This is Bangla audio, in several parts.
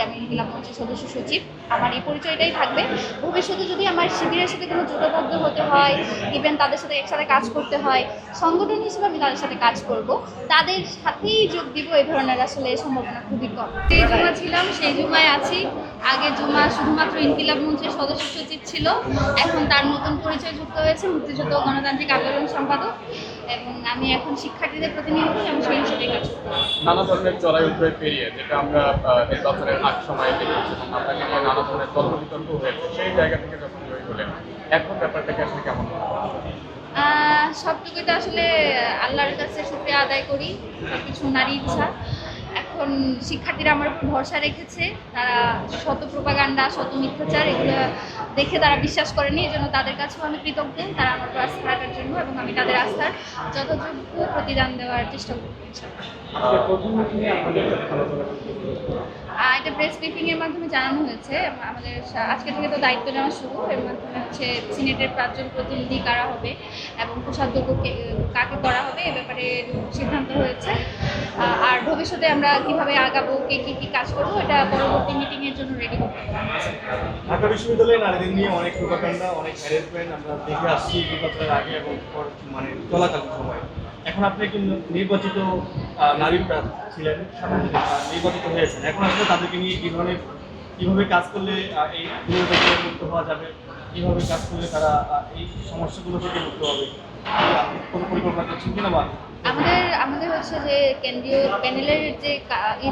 জামিল ক্লাব মঞ্চের সদস্য সচিব। আমার এই পরিচয়টাই থাকবে। ভবিষ্যতে যদি আমার শিবিরের সাথে কোনো জোটবদ্ধ হতে হয়, ইভেন তাদের সাথে একসাথে কাজ করতে হয়, সংগঠন হিসেবে আমি তাদের সাথে কাজ করব, তাদের সাথেই যোগ দিব, এই ধরনের আসলে সম্ভাবনা খুবই কম। যে জুমা ছিলাম সেই জুমায় আছি। আগে জুমা শুধুমাত্র ইনকিলাব মঞ্চের সদস্য সচিব ছিল, এখন তার নতুন পরিচয় যুক্ত হয়েছে মুক্তিযুদ্ধ ও গণতান্ত্রিক আন্দোলন সম্পাদক, এবং আমি এখন শিক্ষার্থীদের প্রতিনিধি, আমি সেই হিসেবে কাজ করব। নানা ধরনের চড়াই উতরাই পেরিয়ে যেটা আমরা নির্বাচনের আগ সময়ে দেখেছি এবং আপনাকে নিয়ে নানা ধরনের তর্ক বিতর্ক হয়েছে, সেই জায়গা থেকে যখন জয়ী হলেন, এখন ব্যাপারটাকে আসলে কেমন মনে হয়? সবটুকুই তো আসলে আল্লাহর কাছে শুকরিয়া আদায় করি, সবকিছু ওনারই ইচ্ছা। এখন শিক্ষার্থীরা আমার উপর ভরসা রেখেছে, তারা শত প্রোপাগান্ডা, শত মিথ্যাচার এগুলো দেখে তারা বিশ্বাস করেনি, এই জন্য তাদের কাছেও আমি কৃতজ্ঞ, তারা আমার উপর আস্থা রাখার জন্য, এবং আমি তাদের আস্থার যথাযোগ্য প্রতিদান দেওয়ার চেষ্টা করব। এটা প্রেস ব্রিফিং এর মাধ্যমে জানানো হয়েছে। আমাদের আজকে থেকে তো দায়িত্ব নেওয়া শুরু, এর মাধ্যমে হচ্ছে সিনেটের 5 জন প্রতিনিধি কারা হবে এবং কোষাধ্যক্ষ কাকে করা হবে এ ব্যাপারে সিদ্ধান্ত হয়েছে। আর ভবিষ্যতে আমরা কিভাবে আগাবো, কে কি কাজ করবো, এটা পরবর্তী মিটিং এর জন্য রেডি করতে হবে। ঢাকা বিশ্ববিদ্যালয়ে নারীদের নিয়ে অনেক প্রোপাগান্ডা, অনেক হ্যারাসমেন্ট আমরা দেখে আসছি নির্বাচনের আগে এবং চলাকালীন সময়। এখন আপনি একজন নির্বাচিত নারী প্রার্থী ছিলেন, নির্বাচিত হয়েছেন, এখন আসলে তাদেরকে নিয়ে কিভাবে কাজ করলে এই থেকে মুক্ত হওয়া যাবে, কিভাবে কাজ করলে তারা এই সমস্যাগুলো থেকে মুক্ত হবে, আপনি কোনো পরিকল্পনা করছেন কিনা? বা আমাদের হচ্ছে যে কেন্দ্রীয় প্যানেলের যে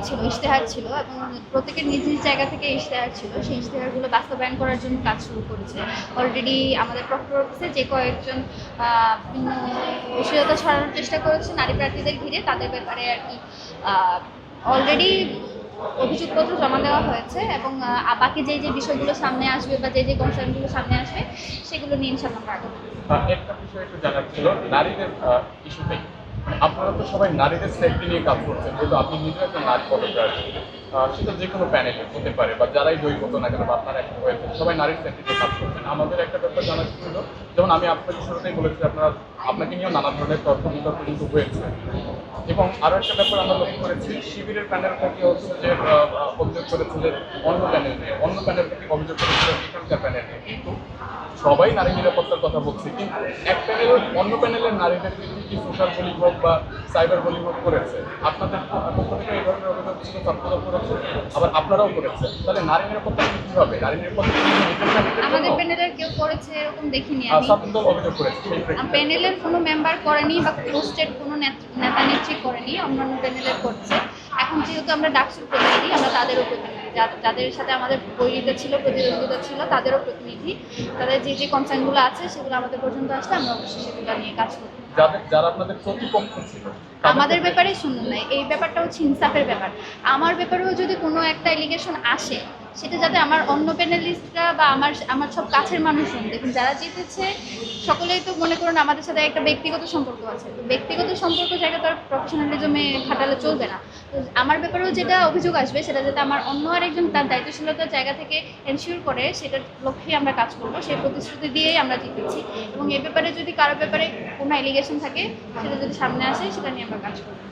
ছিল, ইশতেহার ছিল, এবং প্রত্যেকের নিজ নিজ জায়গা থেকে ইশতেহার ছিল, সেই ইশতেহারগুলো বাস্তবায়ন করার জন্য কাজ শুরু করেছে। অলরেডি আমাদের প্রক্টর অফিসে যে কয়েকজন বিভিন্ন বিষয়তা ছড়ানোর চেষ্টা করেছে নারী প্রার্থীদের ঘিরে, তাদের ব্যাপারে আর কি অলরেডি অভিযোগপত্র জমা দেওয়া হয়েছে, এবং বাকি যে বিষয়গুলো সামনে আসবে বা যে কনসার্নগুলো সামনে আসবে সেগুলো নিয়ে ইনশাআল্লাহ আমরা আগাবো। একটা বিষয় একটু জানার ছিল নারীদের ইস্যুতেই, আপনারা তো সবাই নারীদের সেফটি নিয়ে কাজ করছেন, যেহেতু আপনি নিজেও একটা নারী পদপ্রার্থী, সেটা যে কোনো প্যানেলে হতে পারে বা যারাই জয়ী হতো না কেন বা আপনারা একটা হয়েছেন, সবাই নারীর সেফটি নিয়ে কাজ করছেন। আমাদের একটা ব্যাপার জানার ছিল, যেমন আমি আপনাকে শুরুতেই বলেছি আপনাকে নিয়েও নানা ধরনের তর্ক বিতর্ক কিন্তু হয়েছে, এবং আরও একটা ব্যাপার আমরা লক্ষ্য করেছি, শিবিরের প্যানেল থেকে হচ্ছে যে অভিযোগ করেছে যে অন্য প্যানেল থেকে অভিযোগ করেছিল এখানকার প্যানেল নিয়ে, কিন্তু সবাই নারী নিরাপত্তার কথা বলছে, কিন্তু এক প্যানেল অন্য প্যানেলের নারীদেরকে কি সোশ্যাল বুলিং হোক বা সাইবার বুলিং হোক করেছে, আপনাদের পক্ষ থেকে এই ধরনের অভিযোগ ছিল, ছাত্ররা করেছে, আবার আপনারাও করেছেন, তাহলে নারী নিরাপত্তা কি হবে? নারী নিরাপত্তা আমাদের প্যানেলের কেউ করেছে এরকম দেখিনি আমি। ছাত্রদল অভিযোগ করেছে, প্যানেলের কোনো মেম্বার করেনি বা পোস্টেড কোনো নেতা নেত্রী করেনি, অন্যান্য প্যানেলের করছে। এখন যেহেতু আমরা ডাকসুর প্রতিনিধি, আমরা তাদেরও প্রতিনিধি, যাদের সাথে আমাদের প্রতিদ্বন্দ্বিতা ছিল তাদেরও প্রতিনিধি, তাদের যে কনসার্নগুলো আছে সেগুলো আমাদের পর্যন্ত আসলে আমরা অবশ্যই সেগুলো নিয়ে কাজ করব। যারা আপনাদের প্রতিপক্ষ ছিল আমাদের ব্যাপারে শুনুন না, এই ব্যাপারটা হচ্ছে ইনসাফের ব্যাপার। আমার ব্যাপারেও যদি কোনো একটা এলিগেশন আসে, সেটা যাতে আমার অন্য প্যানেলিস্টরা বা আমার সব কাছের মানুষজন, দেখুন যারা জিতেছে সকলেই তো মনে করুন আমাদের সাথে একটা ব্যক্তিগত সম্পর্ক আছে, তো ব্যক্তিগত সম্পর্ক জায়গা তো আর প্রফেশনালিজমে খাটালে চলবে না। তো আমার ব্যাপারেও যেটা অভিযোগ আসবে সেটা যাতে আমার অন্য আরেকজন তার দায়িত্বশীলতার জায়গা থেকে এনশিওর করে, সেটার লক্ষ্যে আমরা কাজ করবো, সেই প্রতিশ্রুতি দিয়েই আমরা জিতেছি। এবং এ ব্যাপারে যদি কারো ব্যাপারে কোনো এলিগেশন থাকে, সেটা যদি সামনে আসে সেটা নিয়ে আমরা কাজ করবো।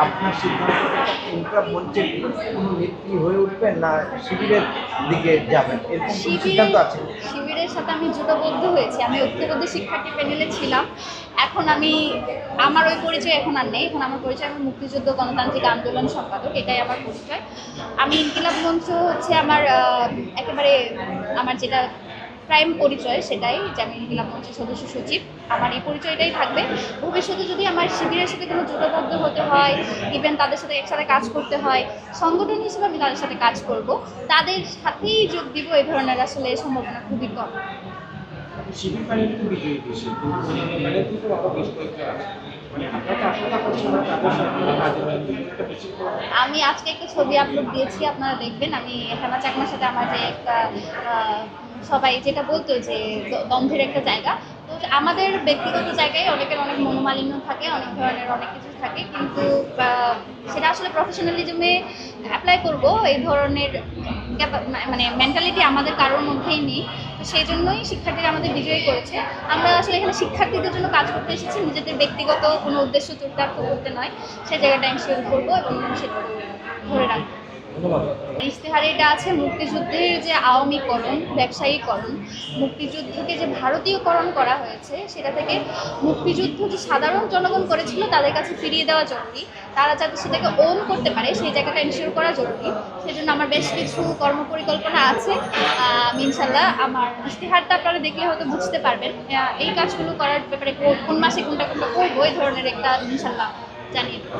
আপনার সিদ্ধান্তটা ইনকিলাব মঞ্চের কোনো নেত্রী হয়ে উঠবেন না শিবিরের দিকে যাবেন, এরকম সিদ্ধান্ত আছে? শিবিরের সাথে আমি জোটবদ্ধ হয়েছি, আমি ঐক্যবদ্ধ শিক্ষার্থী প্যানেলে ছিলাম। এখন আমার ওই পরিচয় এখন আর নেই, এখন আমার পরিচয় আমি মুক্তিযুদ্ধ গণতান্ত্রিক আন্দোলন সম্পাদক, এটাই আমার পরিচয়। আমি ইনকিলাব মঞ্চ হচ্ছে আমার একেবারে আমার যেটা প্রাইম পরিচয়, সেটাই যে আমি ইনকিলাব মঞ্চের সদস্য সচিব। আমার এই পরিচয়টাই থাকবে। ভবিষ্যতে যদি আমার শিবিরের সাথে কোনো জোটবদ্ধ হতে হয়, ইভেন তাদের সাথে একসাথে কাজ করতে হয়, সংগঠন হিসেবে আমি তাদের সাথে কাজ করব, তাদের সাথেই যোগ দিব, এই ধরনের আসলে সম্ভাবনা খুবই কম। শিবির প্যানেল কিন্তু বিজয়ী বেশি, কিন্তু প্যানেল কিন্তু আরো বেশ কয়েকজন আছে, মানে আপনাকে আশঙ্কা করছেন না তাদের সাথে কাজে বেশি? আমি আজকে একটা ছবি আপলোড দিয়েছি, আপনারা দেখবেন। আমি হেমা চাকমার সাথে আমার যে একটা সবাই যেটা বলতো যে দ্বন্দ্বের একটা জায়গা, তো আমাদের ব্যক্তিগত জায়গায় অনেকের অনেক মনোমালিন্য থাকে, অনেক ধরনের অনেক কিছু থাকে, কিন্তু সেটা আসলে প্রফেশনালিজমে অ্যাপ্লাই করব এই ধরনের মানে মেন্টালিটি আমাদের কারোর মধ্যেই নেই। তো সেই জন্যই শিক্ষার্থীরা আমাদের বিজয়ী করেছে। আমরা আসলে এখানে শিক্ষার্থীদের জন্য কাজ করতে এসেছি, নিজেদের ব্যক্তিগত কোনো উদ্দেশ্য চরিতার্থ করতে নয়। সেই জায়গাটা এনশিওর করবো এবং সেটা ধরে রাখবো। ধন্যবাদ। ইশতেহারে এটা আছে মুক্তিযুদ্ধের যে আওয়ামীকরণ, ব্যবসায়ীকরণ, মুক্তিযুদ্ধকে যে ভারতীয়করণ করা হয়েছে সেটা থেকে মুক্তিযুদ্ধ যে সাধারণ জনগণ করেছিল তাদের কাছে ফিরিয়ে দেওয়া জরুরি। তারা যাতে সেটাকে ওন করতে পারে সেই জায়গাটা এনশিওর করা জরুরি। সেজন্য আমার বেশ কিছু কর্মপরিকল্পনা আছে। ইনশাল্লাহ আমার ইশতেহারটা আপনারা দেখলে হয়তো বুঝতে পারবেন। এই কাজগুলো করার ব্যাপারে কোন মাসে কোনটা কোনটা করবো এই ধরনের একটা ইনশাল্লাহ জানিয়ে দেবো।